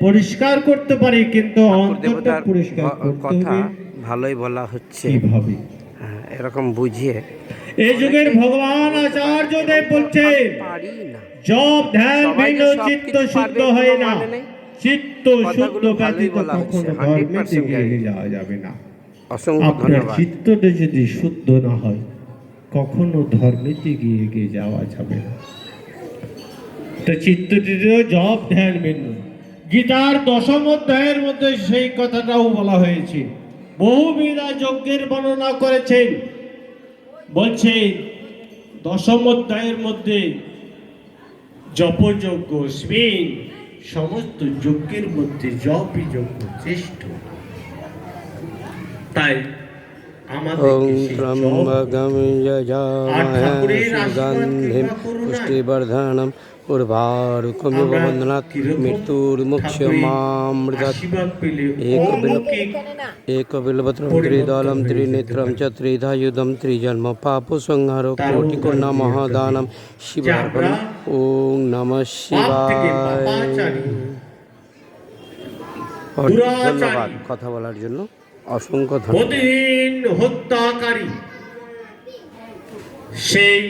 পরিষ্কার করতে পারি, কিন্তু ঠাকুর অন্তরটা দেবতার পরিষ্কার করতে কথা হবে ভালোই বলা হচ্ছে, কিভাবে? হ্যাঁ, এরকম বুঝিয়ে এই যুগের অনেকেই ভগবান বলতে পারে, আচার্যদেব এবং তো বলছেন, আমি পারি না। জপ ধ্যান সবাই ভিন্ন যে সব চিত্ত কিছু শুদ্ধ পারবে হয় কোনো না। মানে নেই। চিত্ত শুদ্ধ কথাগুলো ভালোই ব্যতীত বলা হচ্ছে, কখনো ধর্মে 100% এগিয়ে গ্যারেন্টি। যাওয়া যাবে না। অসংখ্য আপনার ধন্যবাদ। চিত্তটা যদি শুদ্ধ না হয়, কখনো ধর্মেতে গিয়ে এগিয়ে যাওয়া যাবে না। তো চিত্তটিরও জপ ধ্যান ভিন্ন। গীতার দশম অধ্যায়ের মধ্যে সেই কথাটাও বলা হয়েছে। বহুবিধা যজ্ঞের বর্ণনা করেছেন। বলছে দশম অধ্যায়ের মধ্যে জপযজ্ঞ স্মেন, সমস্ত যজ্ঞের মধ্যে জপই যজ্ঞ শ্রেষ্ঠ। তাই ওং ত্র্যম্বকং যজামহে সুগন্ধিং পুষ্টিবর্ধনং উর্বারুকমিব বন্ধনাৎ মৃত্যুর্মুক্ষমামৃতাৎ। একবিল্বপত্রং ত্রিদলং ত্রিনেত্রং চ ত্রিধাयुधं ত্রিজন্ম পাপসংহারো কোটিপুণ্যমহ দানম শিবার্পণম। ওং নমঃ শিবায়। ধন্যবাদ কথা বলার জন্য, অসংখ্য ধন্যবাদ। প্রতিদিন হত্যাকারী সেই